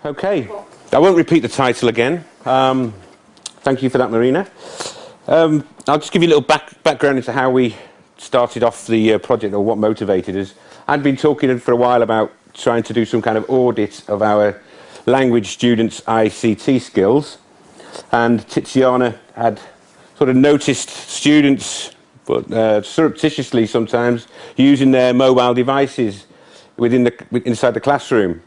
Okay, I won't repeat the title again. Thank you for that, Marina. I'll just give you a little background into how we started off the project, or what motivated us. I'd been talking for a while about trying to do some kind of audit of our language students' ICT skills, and Tiziana had sort of noticed students, but surreptitiously sometimes, using their mobile devices inside the classroom,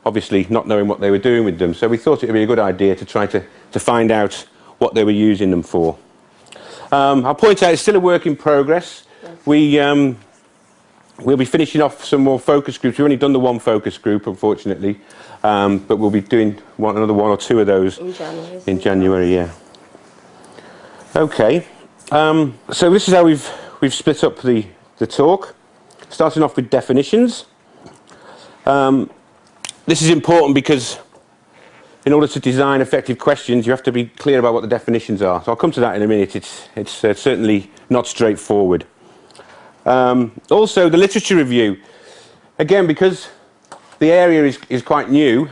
obviously not knowing what they were doing with them. So we thought it would be a good idea to try to find out what they were using them for. I'll point out it's still a work in progress. We'll be finishing off some more focus groups. We've only done the one focus group, unfortunately, but we'll be doing another one or two of those in January. Yeah. Okay. So this is how we've split up the talk. Starting off with definitions. This is important because in order to design effective questions, you have to be clear about what the definitions are. So I'll come to that in a minute. It's certainly not straightforward. Also, the literature review. Again, because the area is quite new,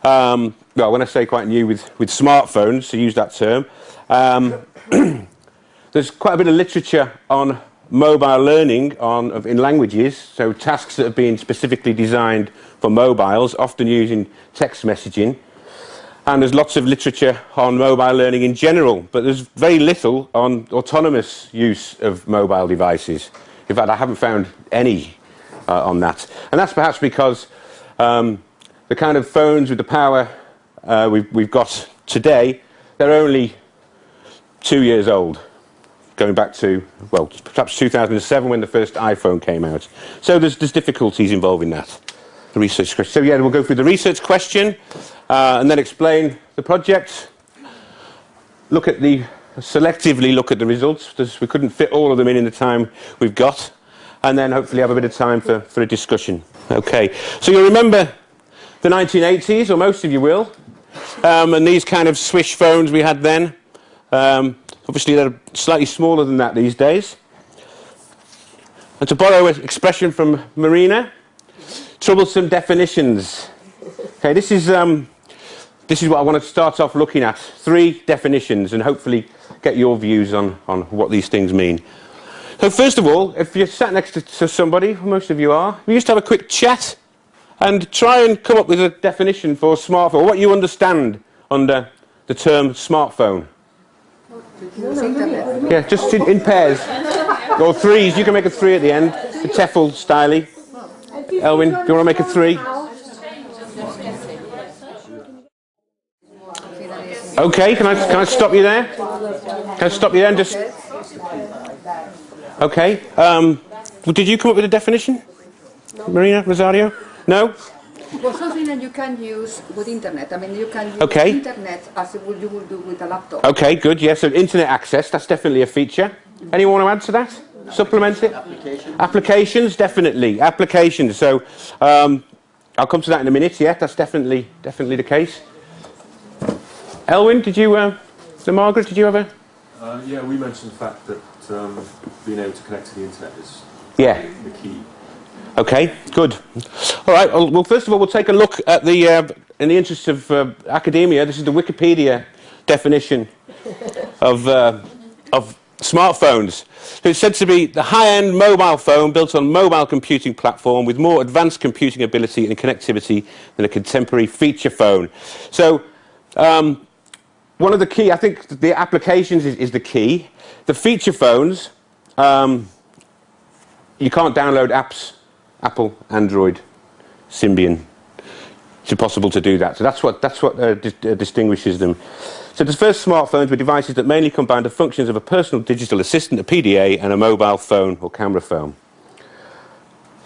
well, when I say quite new with smartphones, to use that term, there's quite a bit of literature on mobile learning in languages, so tasks that have been specifically designed for mobiles, often using text messaging. And there's lots of literature on mobile learning in general, but there's very little on autonomous use of mobile devices. In fact, I haven't found any on that. And that's perhaps because the kind of phones with the power we've got today, they're only 2 years old, going back to, well, perhaps 2007 when the first iPhone came out. So there's difficulties involving that. The research question. So yeah, we'll go through the research question and then explain the project. Selectively look at the results, because we couldn't fit all of them in the time we've got, and then hopefully have a bit of time for a discussion. Okay, so you'll remember the 1980s, or most of you will, and these kind of swish phones we had then. Obviously they're slightly smaller than that these days. And to borrow an expression from Marina, troublesome definitions. Okay, this is what I want to start off looking at. 3 definitions, and hopefully get your views on what these things mean. So first of all, if you're sat next to somebody, most of you are, we used to have a quick chat and try and come up with a definition for smartphone, what you understand under the term smartphone. Yeah, just in pairs. Or 3s, you can make a 3 at the end, the TEFL style. Elwyn, do you want to make a 3? Okay, can I stop you there? Can I stop you there and just... Okay. Did you come up with a definition? Marina, Rosario? No? Well, something that you can use with internet. I mean, you can use internet as you would do with a laptop. Okay, good. Yes, so internet access, that's definitely a feature. Anyone want to add to that? Supplement it? Applications, definitely. Applications. So I'll come to that in a minute. Yeah, that's definitely the case. Elwyn, did you, Margaret, did you have a... Yeah, we mentioned the fact that being able to connect to the internet is the key. Okay, good. All right, well, first of all, we'll take a look at in the interest of academia, this is the Wikipedia definition of smartphones. So it's said to be the high-end mobile phone built on mobile computing platform with more advanced computing ability and connectivity than a contemporary feature phone. So one of the key, I think the applications is the key. The feature phones, you can't download apps, Apple, Android, Symbian. It's impossible to do that. So that's what distinguishes them. So the first smartphones were devices that mainly combined the functions of a personal digital assistant, a PDA, and a mobile phone or camera phone.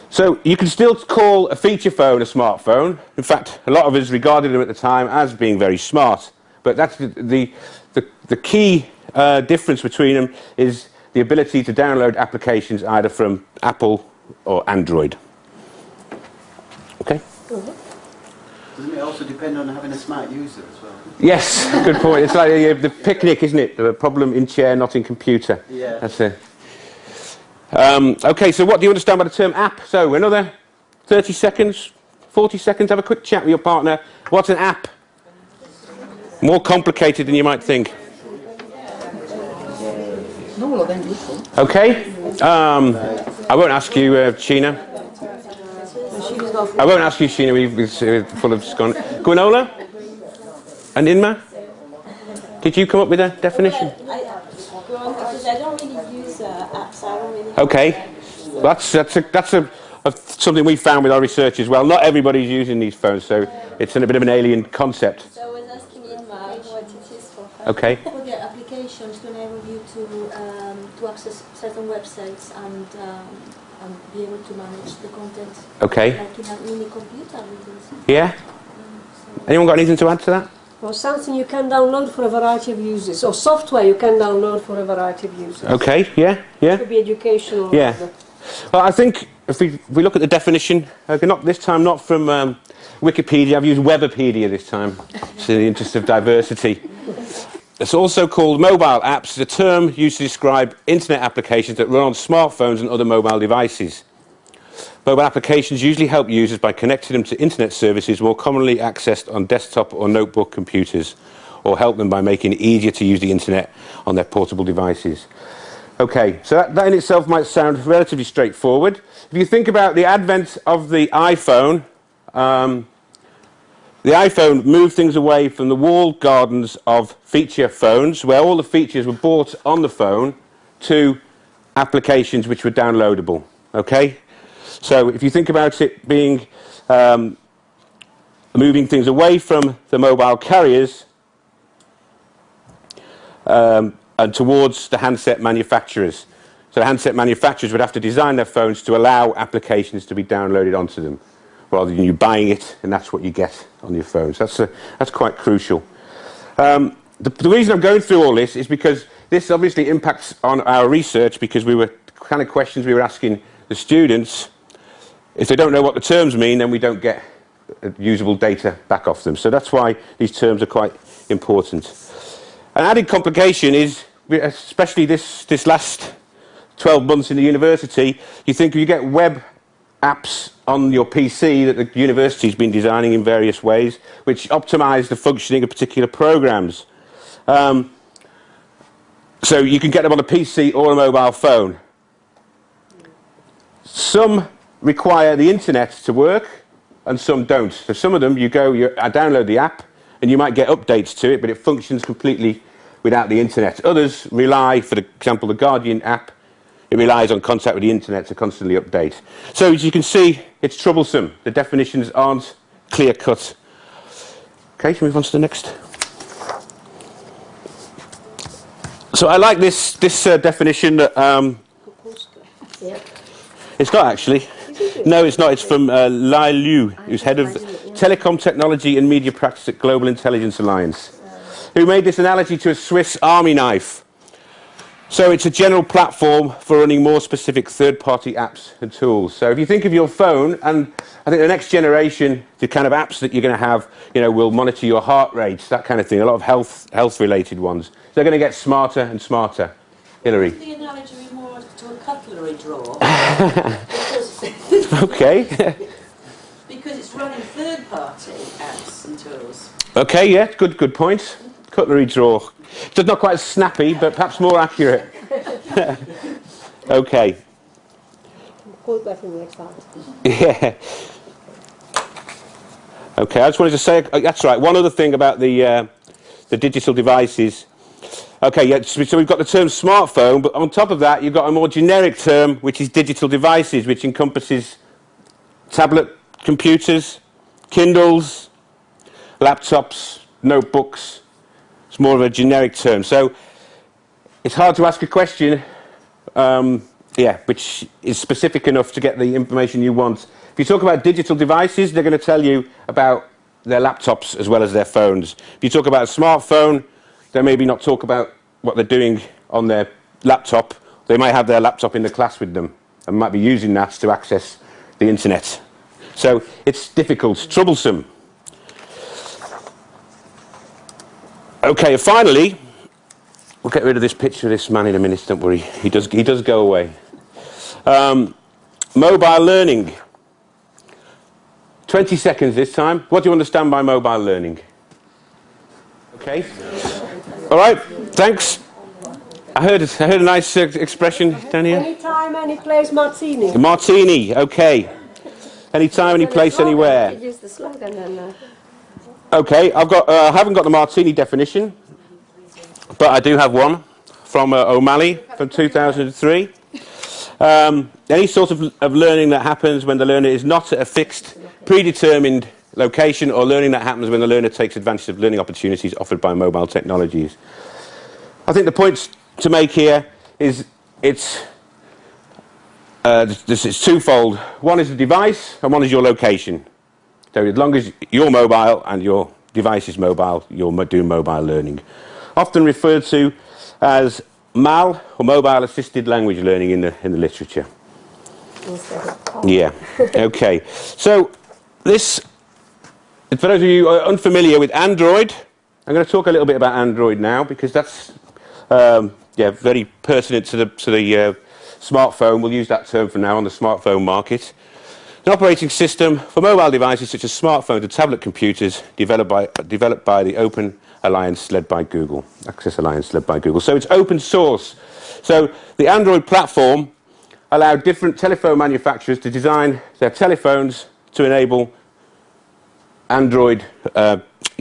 So you can still call a feature phone a smartphone. In fact, a lot of us regarded them at the time as being very smart. But that's the key difference between them is the ability to download applications either from Apple or Android. Okay? Doesn't it also depend on having a smart user as well? Yes, good point. It's like the picnic, isn't it? The problem in chair, not in computer. Yeah. That's it. Okay, so what do you understand by the term app? So another 30 seconds, 40 seconds, have a quick chat with your partner. What's an app? More complicated than you might think. Okay. I won't ask you, Sheena. I won't ask you, Sheena. We're full of scone. Gwenola? And Inma? Did you come up with a definition? Because I don't really use apps. I don't really. Okay. That's something we found with our research as well. Not everybody's using these phones, so it's a bit of an alien concept. So I was asking Inma what it is for her. Okay. For the applications to enable you to access certain websites and be able to manage the content. Okay. Like in a mini computer with this. Yeah? Anyone got anything to add to that? Or something you can download for a variety of uses, or software you can download for a variety of uses. Okay, yeah, yeah. It could be educational. Yeah. Well, I think if we look at the definition, this time not from Wikipedia, I've used Webipedia this time, in the interest of diversity. It's also called mobile apps, a term used to describe internet applications that run on smartphones and other mobile devices. Mobile applications usually help users by connecting them to internet services more commonly accessed on desktop or notebook computers, or help them by making it easier to use the internet on their portable devices. Okay, so that in itself might sound relatively straightforward. If you think about the advent of the iPhone moved things away from the walled gardens of feature phones, where all the features were bought on the phone, to applications which were downloadable. Okay? So if you think about it being moving things away from the mobile carriers and towards the handset manufacturers. So the handset manufacturers would have to design their phones to allow applications to be downloaded onto them, rather than you buying it and that's what you get on your phones. That's quite crucial. The reason I'm going through all this is because this obviously impacts on our research, because we were kind of questions we were asking the students. If they don't know what the terms mean, then we don't get usable data back off them. So that's why these terms are quite important. An added complication is, especially this last 12 months in the university, you think if you get web apps on your PC that the university's been designing in various ways, which optimize the functioning of particular programs. So you can get them on a PC or a mobile phone. Some require the internet to work, and some don't. So some of them, I download the app, and you might get updates to it, but it functions completely without the internet. Others rely, for example, the Guardian app, it relies on contact with the internet to constantly update. So as you can see, it's troublesome. The definitions aren't clear-cut. Okay, shall we move on to the next? So I like this definition that it's not actually. No, it's not. It's from Lai Liu, who's head of Telecom Technology and Media Practice at Global Intelligence Alliance, who made this analogy to a Swiss army knife. So it's a general platform for running more specific third-party apps and tools. So if you think of your phone, and I think the next generation, the kind of apps that you're going to have, will monitor your heart rate, that kind of thing, a lot of health-related ones. They're going to get smarter and smarter. Hilary? The analogy would be more to a cutlery drawer. Okay. Because it's running third-party apps and tools. Okay, yeah, good point. Cutlery drawer. It's not quite as snappy, but perhaps more accurate. Okay. Quote that in the next part. Yeah. Okay, I just wanted to say, that's right, one other thing about the digital devices. Okay, yeah, so we've got the term smartphone, but on top of that, you've got a more generic term, which is digital devices, which encompasses tablet computers, Kindles, laptops, notebooks. It's more of a generic term. So it's hard to ask a question, which is specific enough to get the information you want. If you talk about digital devices, they're going to tell you about their laptops as well as their phones. If you talk about a smartphone, they maybe not talk about what they're doing on their laptop. They might have their laptop in the class with them and might be using that to access the internet. So it's difficult, troublesome. Okay, finally, we'll get rid of this picture of this man in a minute, don't worry. He does go away. Mobile learning. 20 seconds this time. What do you understand by mobile learning? Okay. All right. Thanks. I heard a nice expression down here. Anytime, any place, martini. Martini. Okay. Anytime, any place, anywhere. Use the slogan then. Okay. I haven't got the martini definition, but I do have one from O'Malley from 2003. Any sort of learning that happens when the learner is not at a fixed, predetermined location, or learning that happens when the learner takes advantage of learning opportunities offered by mobile technologies. I think the points to make here is it's twofold. One is the device and one is your location. So as long as you're mobile and your device is mobile, you're doing mobile learning. Often referred to as MAL, or mobile assisted language learning in the literature. Yeah. Okay. So this, for those of you who are unfamiliar with Android, I'm going to talk a little bit about Android now because that's very pertinent to the smartphone. We'll use that term for now on the smartphone market. An operating system for mobile devices such as smartphones and tablet computers developed by the Open Alliance led by Google, Access Alliance led by Google. So it's open source. So the Android platform allowed different telephone manufacturers to design their telephones to enable Android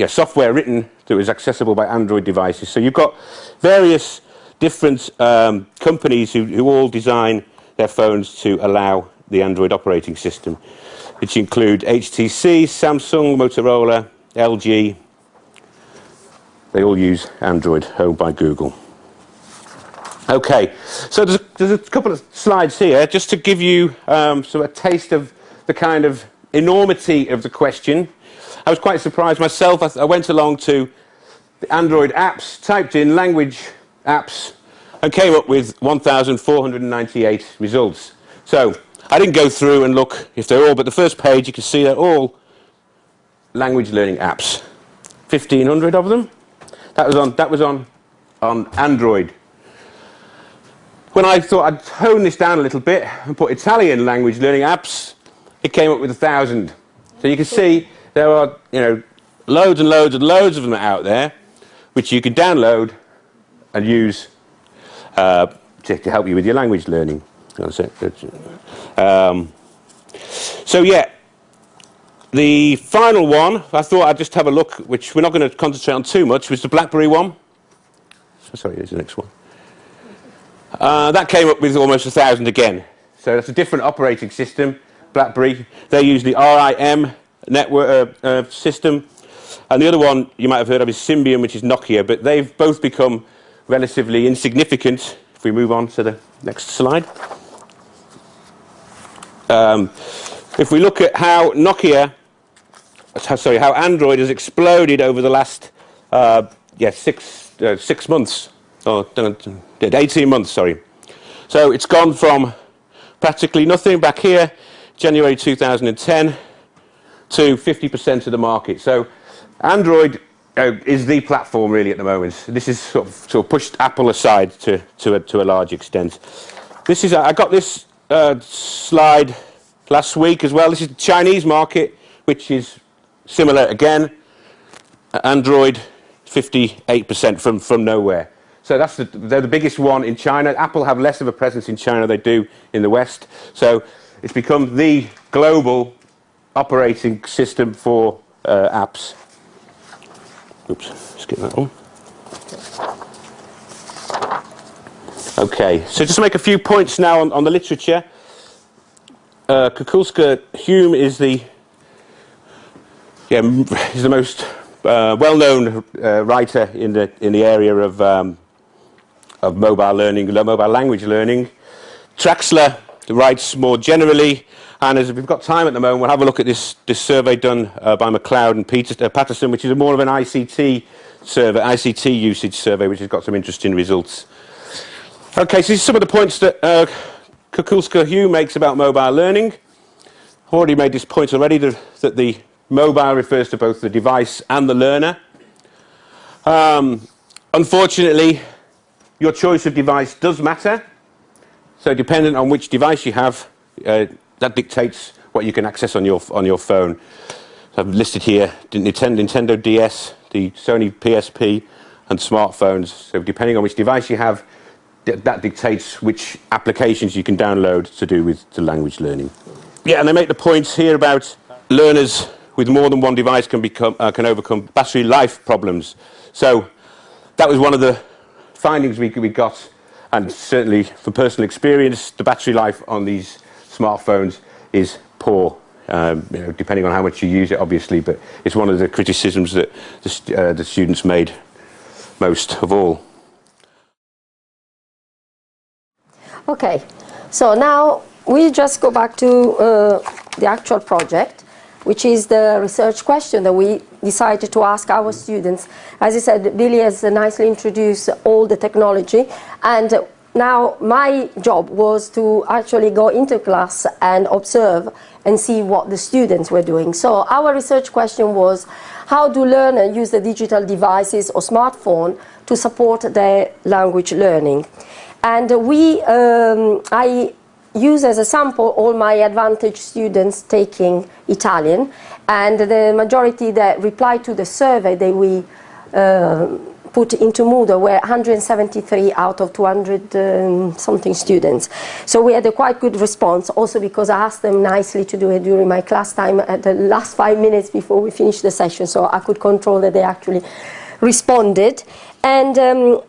software written that was accessible by Android devices. So you've got various different companies who all design their phones to allow the Android operating system, which include HTC, Samsung, Motorola, LG. They all use Android, owned by Google. Okay, so there's a couple of slides here just to give you a taste of the kind of enormity of the question. I was quite surprised myself. I went along to the Android apps, typed in language apps, and came up with 1,498 results. So I didn't go through and look if they're all, but the first page you can see they're all language learning apps. 1,500 of them. That was on Android. When I thought I'd hone this down a little bit and put Italian language learning apps, it came up with 1,000. So you can see there are loads and loads and loads of them out there, which you can download and use to help you with your language learning. So yeah, the final one I thought I'd just have a look, which we're not going to concentrate on too much, was the BlackBerry one. Sorry, here's the next one. That came up with almost 1,000 again. So that's a different operating system. BlackBerry, they use the RIM network system, and the other one you might have heard of is Symbian, which is Nokia, but they've both become relatively insignificant. If we move on to the next slide. If we look at how how Android has exploded over the last 6 months, or 18 months, sorry. So it's gone from practically nothing back here, January 2010, to 50% of the market. So Android is the platform really at the moment. This is sort of pushed Apple aside to a large extent. This is I got this slide last week as well. This is the Chinese market, which is similar again. Android 58% from nowhere. So they're the biggest one in China. Apple have less of a presence in China than they do in the West. So it's become the global operating system for apps. Oops, skip that one. Okay, so just to make a few points now on the literature. Kukulska-Hume is the most well-known writer in the area of mobile learning, mobile language learning. Traxler writes more generally, and as we've got time at the moment, we'll have a look at this survey done by McLeod and Patterson, which is more of an ICT survey, ICT usage survey, which has got some interesting results. Okay, so these are some of the points that Kukulska-Hume makes about mobile learning. I've already made this point already, that the mobile refers to both the device and the learner. Unfortunately, your choice of device does matter. So dependent on which device you have, that dictates what you can access on your phone. So I've listed here the Nintendo DS, the Sony PSP, and smartphones. So depending on which device you have, that dictates which applications you can download to do with the language learning. Yeah, and they make the points here about learners with more than one device can overcome battery life problems. So that was one of the findings we got, and certainly from personal experience, the battery life on these smartphones is poor. Depending on how much you use it, obviously, but it's one of the criticisms that the students made most of all. Okay, so now we just go back to the actual project, which is the research question that we decided to ask our students. As I said, Billy has nicely introduced all the technology, and now my job was to actually go into class and observe and see what the students were doing. So our research question was, how do learners use the digital devices or smartphone to support their language learning? And I use as a sample all my Advantage students taking Italian, and the majority that replied to the survey that we put into Moodle were 173 out of 200 something students. So we had a quite good response, also because I asked them nicely to do it during my class time at the last 5 minutes before we finished the session, so I could control that they actually responded. And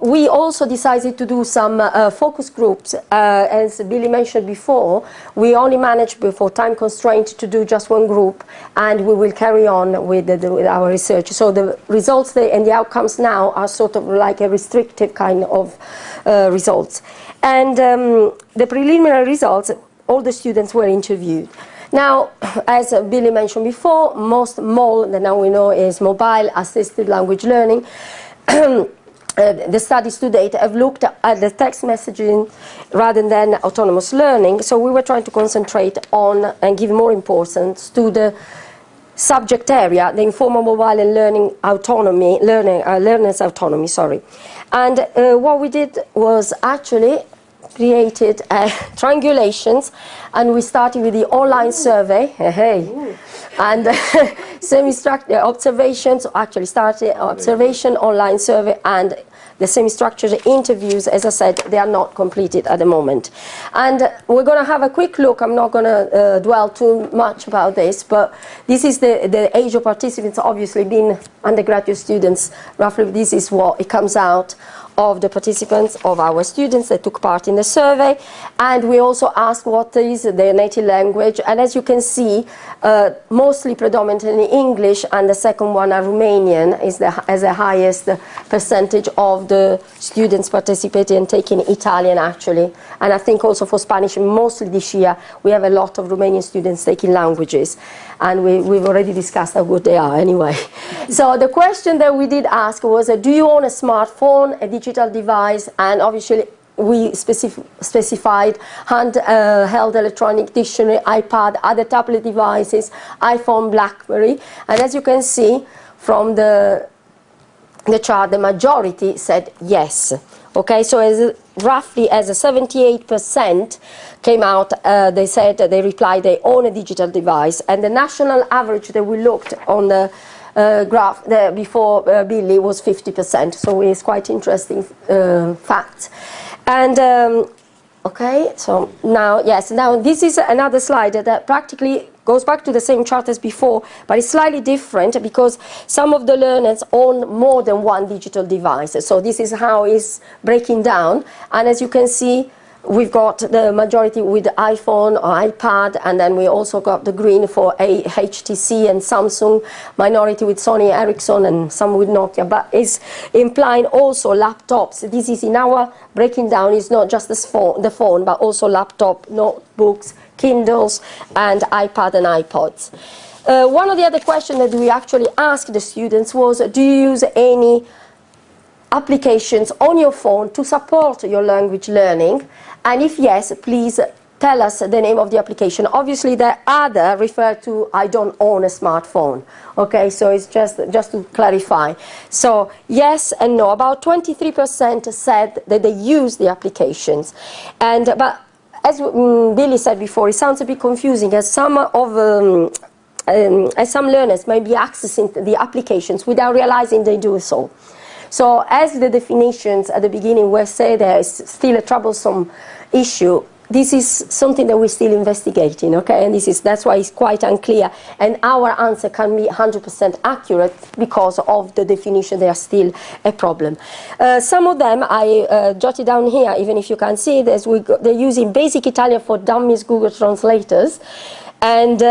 we also decided to do some focus groups. As Billy mentioned before, we only managed, for time constraint, to do just one group, and we will carry on with our research. So the results and the outcomes now are sort of like a restrictive kind of results. And the preliminary results, all the students were interviewed. Now, as Billy mentioned before, most MAL, that now we know is Mobile Assisted Language Learning, the studies to date have looked at the text messaging rather than autonomous learning. So we were trying to concentrate on and give more importance to the subject area, the informal mobile and learning autonomy, learners' autonomy, sorry. And what we did was actually created triangulations, and we started with the online survey, and semi-structured observations, actually started observation, online survey, and the semi-structured interviews. As I said, they are not completed at the moment. And we're going to have a quick look. I'm not going to dwell too much about this, but this is the age of participants, obviously being undergraduate students. Roughly this is what it comes out of the participants, of our students that took part in the survey. And we also asked what is their native language, and as you can see, mostly predominantly English, and the second one, Romanian, has the highest percentage of the students participating and taking Italian, actually. And I think also for Spanish, mostly this year, we have a lot of Romanian students taking languages, and we've already discussed how good they are anyway. So the question that we did ask was, do you own a smartphone, a digital device? And obviously we specified handheld electronic dictionary, iPad, other tablet devices, iPhone, BlackBerry. And as you can see from the chart, the majority said yes. Okay, so roughly as a 78% came out, they said, they replied they own a digital device. And the national average that we looked on the graph there before Billy was 50%. So it's quite interesting fact. And okay, so now, yes, now this is another slide that practically goes back to the same chart as before, but it's slightly different because some of the learners own more than one digital device. So this is how it's breaking down. And as you can see, we've got the majority with iPhone or iPad, and then we also got the green for HTC and Samsung, minority with Sony Ericsson, and some with Nokia. But it's implying also laptops. This is in our breaking down, it's not just the phone, but also laptop, notebooks, Kindles, and iPad and iPods. One of the other questions that we actually asked the students was, do you use any applications on your phone to support your language learning? And if yes, please tell us the name of the application. Obviously, the other refer to I don't own a smartphone. Okay, so it's just to clarify. So yes and no. About 23% said that they use the applications, but as Billy said before, it sounds a bit confusing as some learners may be accessing the applications without realizing they do so. So as the definitions at the beginning were said, there is still a troublesome issue. This is something that we're still investigating, okay? And that's why it's quite unclear. And our answer can be 100% accurate because of the definition. They are still a problem. Some of them I jotted down here, even if you can't see it, as they're using Basic Italian for Dummies Google Translators. And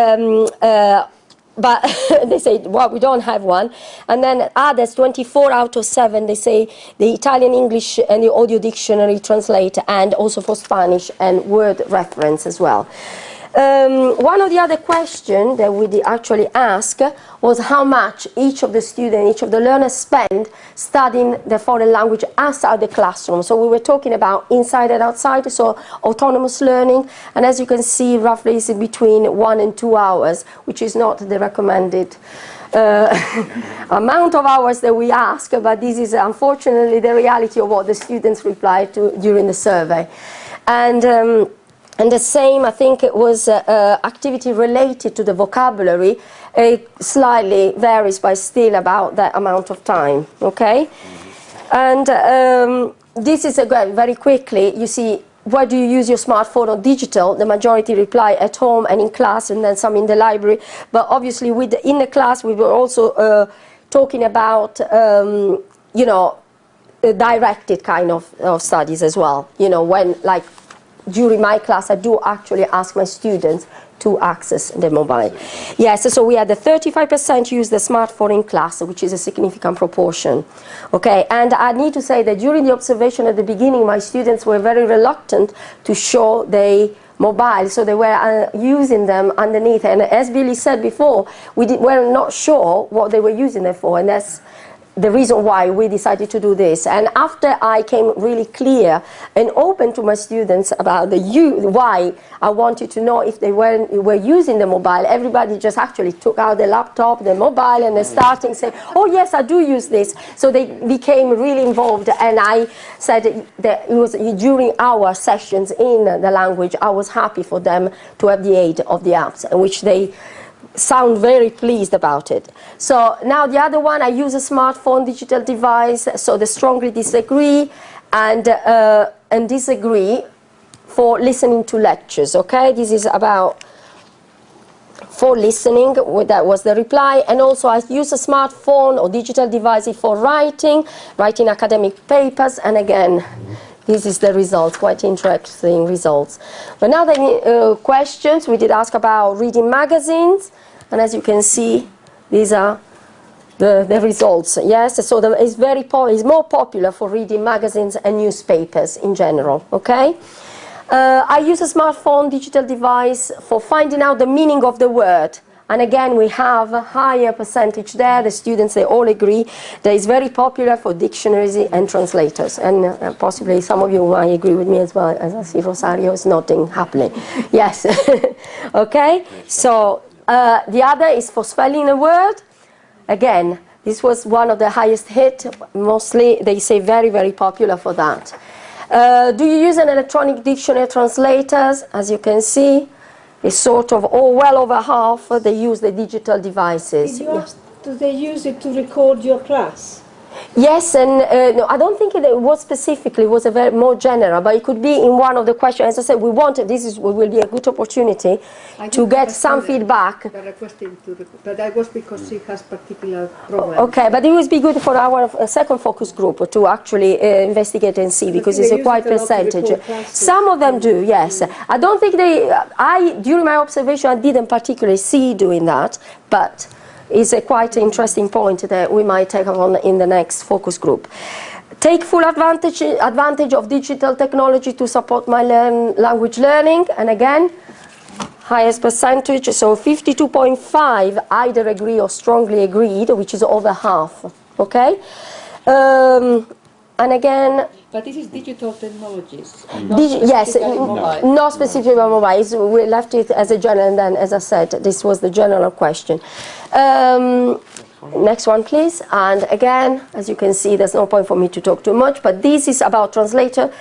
but they say, well, we don't have one. And then others, 24 out of 7, they say the Italian, English, and the audio dictionary translate, and also for Spanish and word reference as well. One of the other questions that we actually asked was how much each of the students, each of the learners spend studying the foreign language outside the classroom. So we were talking about inside and outside, so autonomous learning. And as you can see, roughly it's between 1 and 2 hours, which is not the recommended amount of hours that we ask, but this is unfortunately the reality of what the students replied to during the survey. And the same, I think it was activity related to the vocabulary. It slightly varies by still about that amount of time, okay? And this is, again, very quickly, you see, where do you use your smartphone or digital? The majority reply at home and in class, and then some in the library. But obviously, in the class, we were also talking about, you know, directed kind of studies as well. You know, when, like, during my class, I do actually ask my students to access the mobile. Yes, so we had the 35% use the smartphone in class, which is a significant proportion. Okay, and I need to say that during the observation at the beginning, my students were very reluctant to show their mobile, so they were using them underneath. And as Billy said before, we're not sure what they were using them for, and that's the reason why we decided to do this. And after I came really clear and open to my students about why I wanted to know if they were using the mobile, everybody just actually took out the laptop, the mobile, and they started saying, oh yes, I do use this. So they became really involved, and I said that it was during our sessions in the language, I was happy for them to have the aid of the apps, which they sound very pleased about it. So now the other one, I use a smartphone digital device, so they strongly disagree and disagree for listening to lectures, okay? This is about for listening, that was the reply. And also I use a smartphone or digital device for writing academic papers, and again, this is the result, quite interesting results. But now the questions, we did ask about reading magazines, and as you can see, these are the results. Yes, so it's more popular for reading magazines and newspapers in general, okay? I use a smartphone digital device for finding out the meaning of the word. And again, we have a higher percentage there. The students, they all agree that it's very popular for dictionaries and translators. And possibly some of you might agree with me as well, as I see Rosario is nodding happily. Yes. Okay? So the other is for spelling a word. Again, this was one of the highest hit. Mostly, they say very, very popular for that. Do you use an electronic dictionary translators? As you can see, it's sort of, well over half, they use the digital devices. Did you ask, do they use it to record your class? Yes, and no, I don't think it was specifically, it was a very more general, but it could be in one of the questions. As I said, will be a good opportunity to get some feedback. But that was because she has particular problems. Okay, but it would be good for our second focus group to actually investigate and see, because it's a quite percentage. Some of them do, yes. I don't think during my observation, I didn't particularly see doing that, but is a quite interesting point that we might take on in the next focus group. Take full advantage of digital technology to support my language learning, and again, highest percentage, so 52.5 either agree or strongly agreed, which is over half, okay? And again, but this is digital technologies. Yes, not specifically mobile. We left it as a general, and then, as I said, this was the general question. Next one, please. And again, as you can see, there's no point for me to talk too much, but this is about translator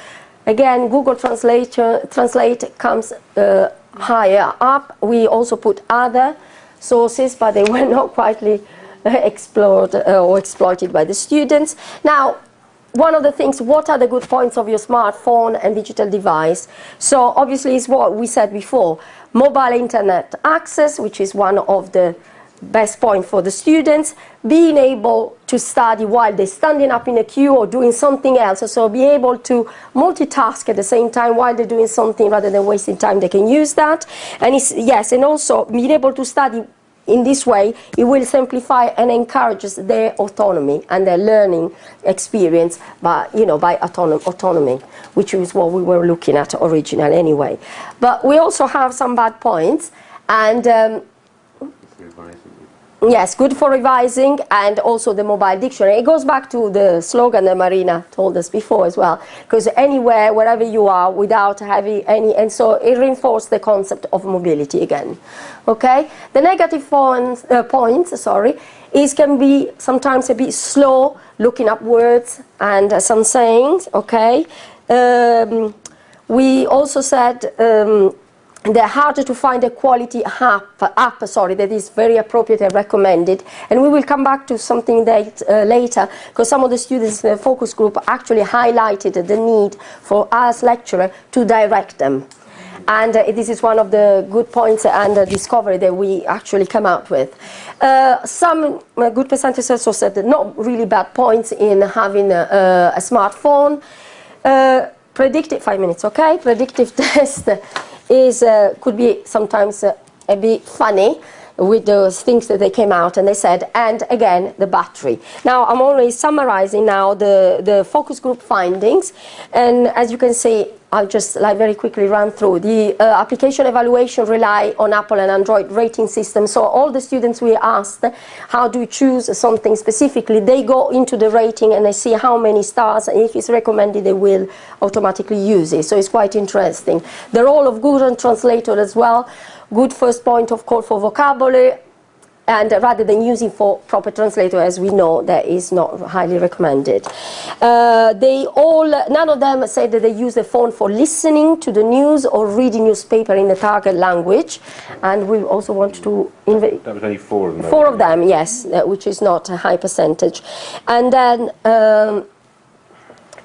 Again, Google Translate comes higher up. We also put other sources, but they were not quite explored or exploited by the students. Now, one of the things, what are the good points of your smartphone and digital device? So obviously it's what we said before, mobile internet access, which is one of the best point for the students, being able to study while they're standing up in a queue or doing something else, so be able to multitask at the same time while they're doing something rather than wasting time. They can use that. And yes, and also being able to study in this way, it will simplify and encourages their autonomy and their learning experience by autonomy, which is what we were looking at originally anyway. But we also have some bad points, and yes, good for revising, and also the mobile dictionary. It goes back to the slogan that Marina told us before as well, because anywhere, wherever you are, without having any, and so it reinforced the concept of mobility again. Okay, the negative points, is can be sometimes a bit slow looking up words and some sayings. Okay, we also said. They're harder to find a quality app that is very appropriate and recommended. And we will come back to something that later, because some of the students in the focus group actually highlighted the need for us lecturer to direct them. And this is one of the good points and discovery that we actually come out with. Some good percentages also said that not really bad points in having a smartphone. Predictive, 5 minutes, okay? Predictive test could be sometimes a bit funny with those things that they came out and they said, and again, the battery. Now, I'm only summarizing now the focus group findings, and as you can see, I'll just very quickly run through. The application evaluation rely on Apple and Android rating systems, so all the students we asked, how do you choose something specifically, they go into the rating and they see how many stars, and if it's recommended, they will automatically use it, so it's quite interesting. The role of Google Translator as well, good first point of call for vocabulary, and rather than using for proper translator, as we know, that is not highly recommended. None of them said that they use the phone for listening to the news or reading newspaper in the target language. And we also want to invite... That was only 4 of them. 4 of them, yes, which is not a high percentage. And then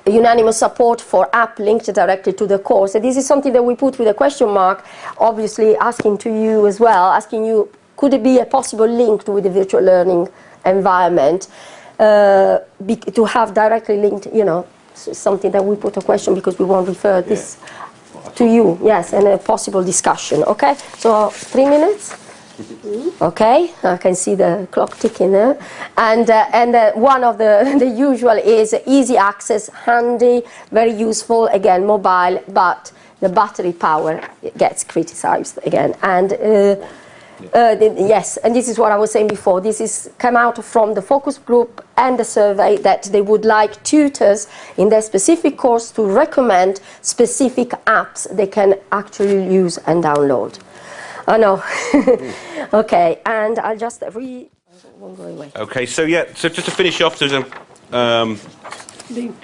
unanimous support for app linked directly to the course. And this is something that we put with a question mark, obviously asking to you as well, asking you, could it be a possible link with the virtual learning environment to have directly linked, something that we put a question because we won't refer this to you, yes, and a possible discussion, okay? So 3 minutes, okay, I can see the clock ticking there. And one of the usual is easy access, handy, very useful, again, mobile, but the battery power gets criticized again. And yes, and this is what I was saying before. This is come out from the focus group and the survey that they would like tutors in their specific course to recommend specific apps they can actually use and download. Oh no. Okay, and I'll just won't go away. Okay, so just to finish off, there's a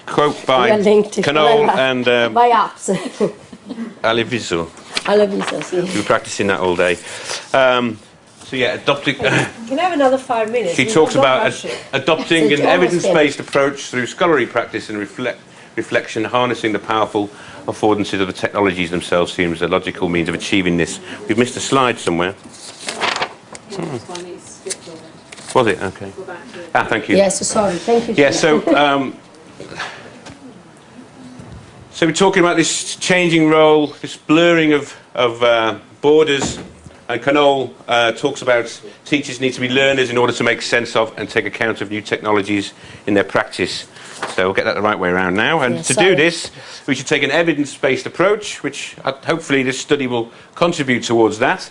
quote by Knoll and by apps. Aliviso. Yes. We've been practicing that all day. So yeah, adopting... You can have another 5 minutes. She talks about adopting an evidence-based approach through scholarly practice and reflection, harnessing the powerful affordances of the technologies themselves seems a logical means of achieving this. We've missed a slide somewhere. Was it? Okay. Thank you. Yes, sorry. Thank you. Yeah, so we're talking about this changing role, this blurring of borders, and Knoll talks about teachers need to be learners in order to make sense of and take account of new technologies in their practice. So we'll get that the right way around now. And to do this, we should take an evidence-based approach, which hopefully this study will contribute towards that.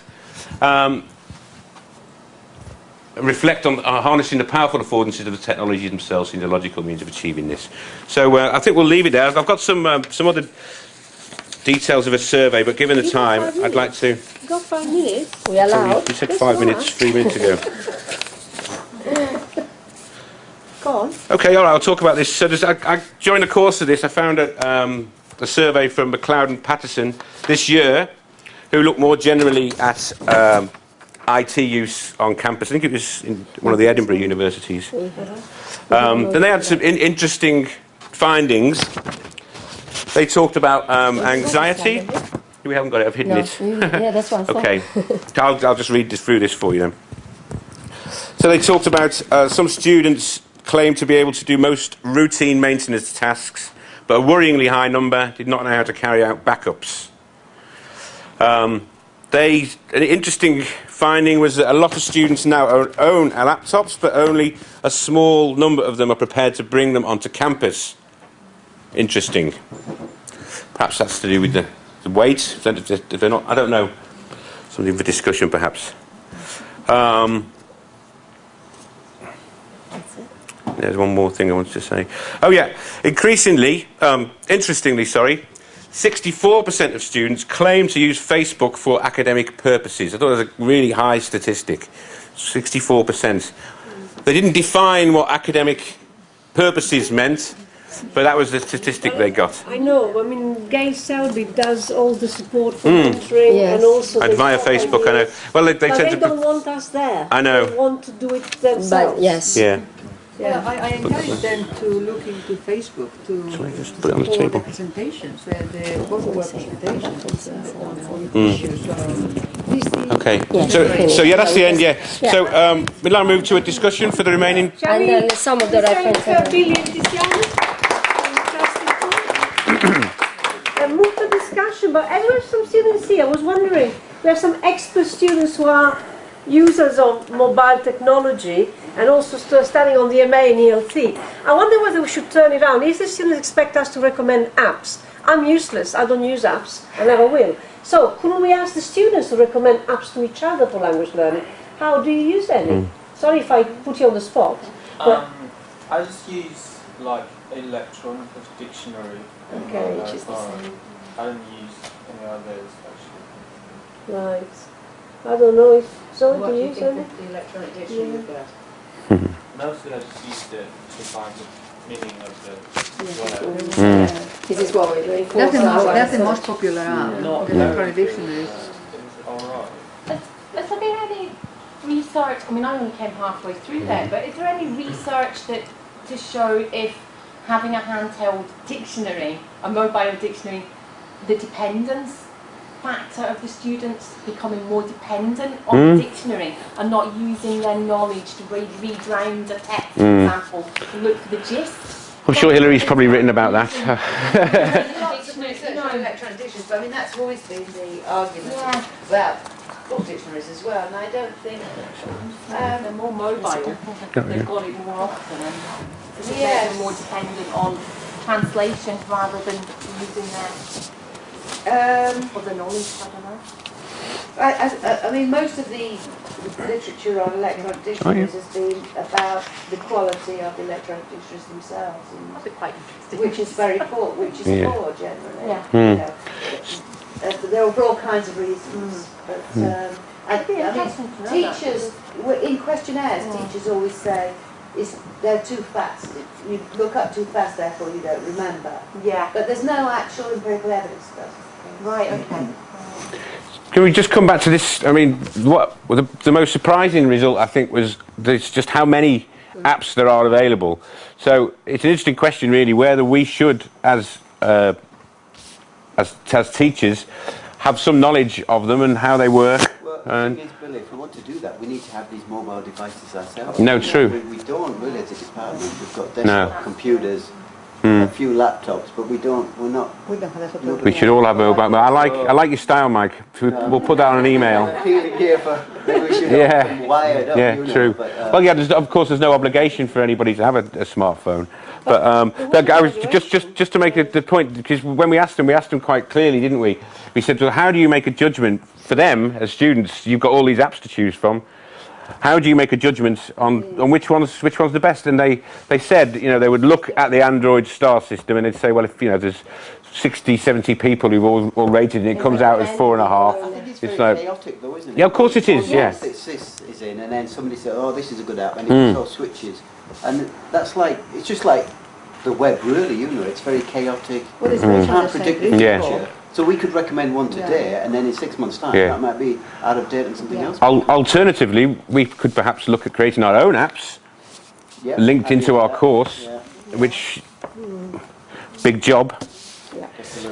Reflect on harnessing the powerful affordances of the technologies themselves in the logical means of achieving this. So I think we'll leave it there. I've got some other details of a survey, but given the time, I'd like to... You've got 5 minutes. We allowed. You said 5 minutes 3 minutes ago. Go on. Okay, all right, I'll talk about this. So during the course of this, I found that a survey from McLeod and Patterson this year, who looked more generally at IT use on campus. I think it was in one of the Edinburgh universities. Then they had some interesting findings. They talked about anxiety. We haven't got it. I've hidden it. Yeah, that's what I Okay. I'll just read through this for you then. So they talked about some students claim to be able to do most routine maintenance tasks, but a worryingly high number did not know how to carry out backups. An interesting finding was that a lot of students now own laptops, but only a small number of them are prepared to bring them onto campus. Interesting. Perhaps that's to do with the weight. If they're not, I don't know. Something for discussion, perhaps. There's one more thing I wanted to say. Oh yeah, interestingly, 64% of students claim to use Facebook for academic purposes. I thought it was a really high statistic. 64%. They didn't define what academic purposes meant, but that was the statistic they got. I know. I mean, Gail Selby does all the support for mentoring and also... And via Facebook, I know. Well, they tend to... don't want us there. I know. They want to do it themselves. But yes. Yeah. Well, I encourage them to look into Facebook to just put it on the support table. the presentations, where the workable presentations on issues. Okay. So yeah, that's the end. Yeah. So we'll now move to a discussion for the remaining. And then some of the references. Move to discussion, but as we have some students here, I was wondering, we have some expert students who are users of mobile technology and also studying on the MA in ELT. I wonder whether we should turn it around. If the students expect us to recommend apps, I'm useless, I don't use apps, I never will. So, couldn't we ask the students to recommend apps to each other for language learning? How do you use any? Sorry if I put you on the spot. But I just use like electronic dictionary. okay. Which is the same. I don't use any others actually. Right. I don't know if so. What Do do you you use think any? of the electronic dictionary you've got? Mostly I just used it to find the meaning of the word. This is what we're doing. That's the most popular app, Not the electronic dictionary. Alright. Has there been any research, I mean I only came halfway through there, but is there any research that to show if having a handheld dictionary, a mobile dictionary, the dependence factor of the students becoming more dependent on the dictionary and not using their knowledge to read round a text, for example, to look for the gist? I'm sure Hillary's probably written about that. Electronic dictionaries, but I mean that's always been the argument about book dictionaries as well, and I don't think they're more mobile. They've got it more often, and they're more dependent on translation rather than using their other knowledge. I don't know. I mean, most of the literature on electronic dictionaries has been about the quality of the electronic dictionaries themselves, That'd be quite interesting. which is very poor, which is poor generally. Yeah. You know. There are for all kinds of reasons, but I mean, teachers in questionnaires, teachers always say they're too fast. You look up too fast, therefore you don't remember. Yeah. But there's no actual empirical evidence for that. Right. Okay. Can we just come back to this? I mean, the most surprising result, I think, was just how many apps there are available. So it's an interesting question, really, whether we should, as teachers, have some knowledge of them and how they work. Well, the thing is, Billy, if we want to do that, we need to have these mobile devices ourselves. No, true. We don't really as a department. We've got desktop computers, a few laptops, but we don't have that. We should all have mobile. But I like your style, Mike. We'll put that on an email. Maybe we should have them wired up. Yeah, true. Well, yeah. Of course, there's no obligation for anybody to have a smartphone. But I was just to make the point, because when we asked them quite clearly, didn't we? We said, well, how do you make a judgment for them as students? You've got all these apps to choose from. How do you make a judgment on which one's the best? And they said, they would look at the Android star system and they'd say, well, if there's 60, 70 people who've all rated it, it comes out as 4.5. I think it's very chaotic though, isn't it? Yeah, of course it is, yeah. This is in, and then somebody says, oh, this is a good app, and it all switches. And that's like, it's just like the web really, you know, it's very chaotic. Well, it's You can't predict the Yeah. future. So we could recommend one today, and then in 6 months' time, that might be out of date and something else. Alternatively, we could perhaps look at creating our own apps linked into our course, which big job,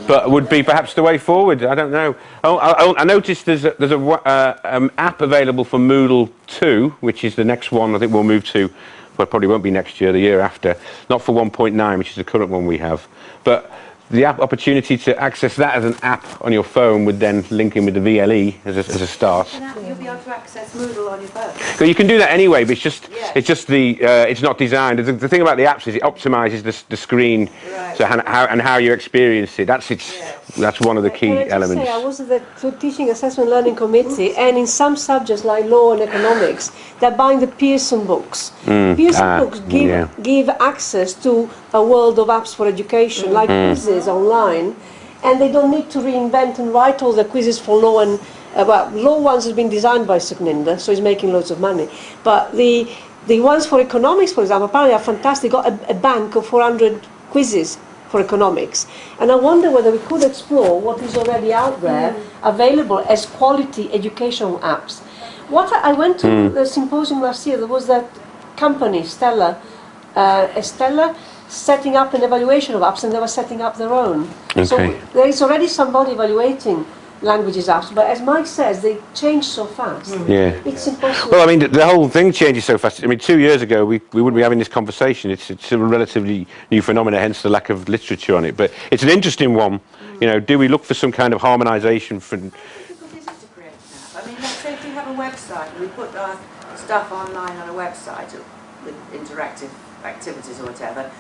but would be perhaps the way forward. I don't know. I noticed there's a app available for Moodle 2, which is the next one. I think we'll move to. Well, it probably won't be next year, the year after. Not for 1.9, which is the current one we have, but the opportunity to access that as an app on your phone would then link in with the VLE as a start. You'll be able to access Moodle on your phone. So you can do that anyway, but it's not designed. The thing about the apps is it optimises the screen, so how you experience it. That's one of the key elements. I was at the Teaching Assessment Learning Committee, and in some subjects like law and economics, they're buying the Pearson books. Pearson books give access to a world of apps for education, like quizzes online, and they don't need to reinvent and write all the quizzes for law and law ones have been designed by Sukninder, so he's making loads of money. But the ones for economics, for example, apparently are fantastic. Got a bank of 400 quizzes for economics, and I wonder whether we could explore what is already out there, available as quality educational apps. I went to the symposium last year. There was that company, Stella, setting up an evaluation of apps, and they were setting up their own. Okay. So there is already somebody evaluating languages apps, but as Mike says, they change so fast. Yeah. It's impossible. Well, I mean, the whole thing changes so fast. I mean, 2 years ago, we wouldn't be having this conversation. It's a relatively new phenomenon, hence the lack of literature on it. But it's an interesting one. You know, do we look for some kind of harmonisation for... How difficult is it to create an app? I mean, let's say if you have a website, and we put our stuff online on a website with interactive activities or whatever,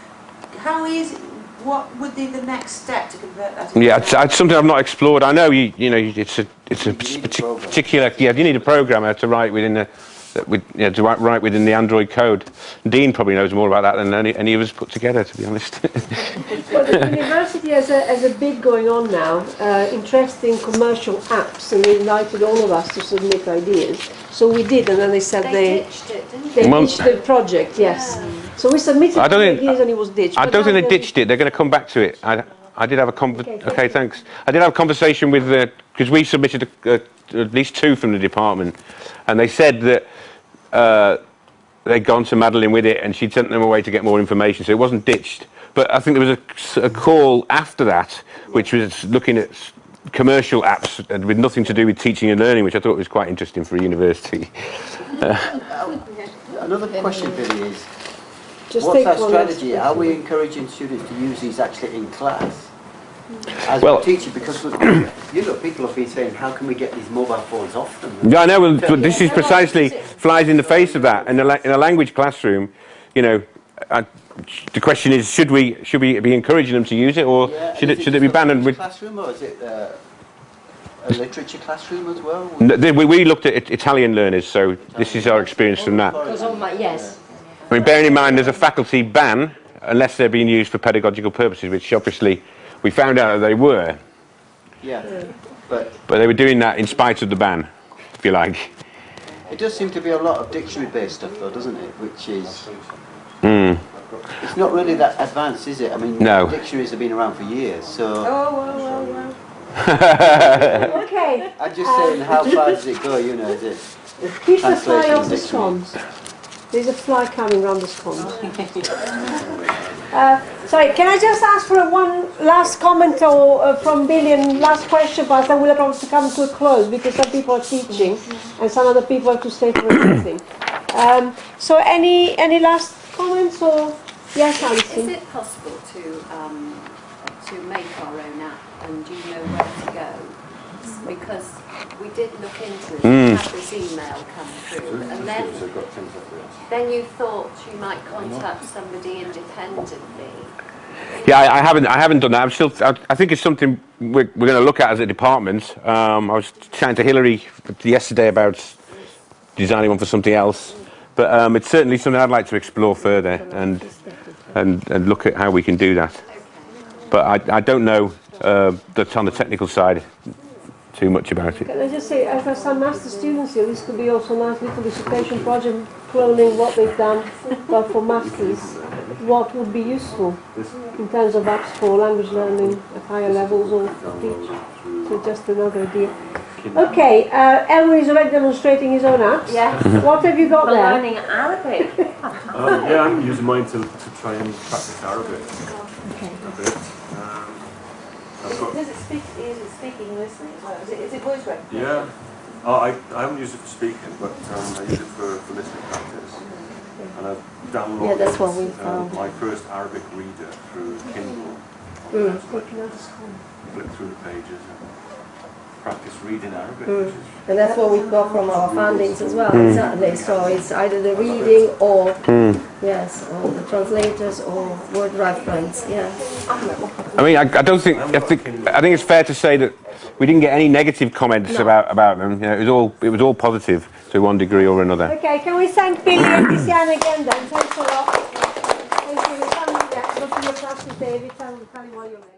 how easy... What would be the next step to convert that into it's something I've not explored. I know it's a particular. Yeah, you need a programmer to write within write within the Android code. Dean probably knows more about that than any of us put together, to be honest. Well, the university has a bid going on now, interesting commercial apps, and they invited all of us to submit ideas. So we did, and then they said they ditched it, didn't they? They ditched the project, yes. Yeah. So we submitted ideas and it was ditched. I don't think they ditched it. They're going to come back to it. I did have a okay, thanks. I did have a conversation with because we submitted at least 2 from the department, and they said that they'd gone to Madeline with it, and she'd sent them away to get more information. So it wasn't ditched. But I think there was a call after that, which was looking at commercial apps and with nothing to do with teaching and learning, which I thought was quite interesting for a university. Another question, Billy, is what's our strategy? Are we encouraging students to use these actually in class as a teacher? Because people have been saying, how can we get these mobile phones off them? Yeah, I know. Well, this is precisely flies in the face of that. In a language classroom, you know, the question is, should we be encouraging them to use it, or should it be banned? Classroom, or is it a literature classroom as well? We looked at Italian learners, so this is our experience from that. Yes. I mean, bearing in mind there's a faculty ban unless they're being used for pedagogical purposes, which obviously we found out that they were. Yeah. But they were doing that in spite of the ban, if you like. It does seem to be a lot of dictionary-based stuff, though, doesn't it? Which is... It's not really that advanced, is it? I mean, dictionaries have been around for years, so... well. Okay. I'm just saying, how far does it go, you know, is it... Keep the fly off the scones. There's a fly coming round the scones. Sorry, can I just ask for one last comment from Billy and last question, but then we'll have to come to a close because some people are teaching and some other people have to stay for a meeting. So any last comments or yes, Alison? Is it possible to make our own app and do you know where to go? Because we did look into it, we had this email come through, and then you thought you might contact somebody independently. Yeah, I haven't done that. I think it's something we're going to look at as a department. I was chatting to Hilary yesterday about designing one for something else, but it's certainly something I'd like to explore further and look at how we can do that. But I don't know that's on the technical side too much about it. Can I just say, for some master students here, this could be also a nice little dissertation project cloning what they've done, but for masters. what would be useful in terms of apps for language learning at higher levels or for teaching. So just another idea. Okay, Elwin is already demonstrating his own apps. Yes. What have you got For there? learning Arabic. Yeah, I'm using mine to try and practice Arabic Okay. a bit. Does it speak? Is it speaking and listening as well? Is it voice recognition? Yeah. Oh, I haven't used it for speaking, but I use it for listening practice. And I've downloaded Yeah, that's what we found. my first Arabic reader through Kindle. Flip through the pages and practice reading Arabic. Which is And that's what we've got from our fundings as well, exactly. So it's either the reading or, yes, or the translators or word reference, yeah. I mean, I don't think, I think it's fair to say that we didn't get any negative comments about them. You know, it was all positive to one degree or another. Okay, can we thank Billy and Tiziana again then? Thanks a lot. Thank you. Go to your classes, David. Tell me what you're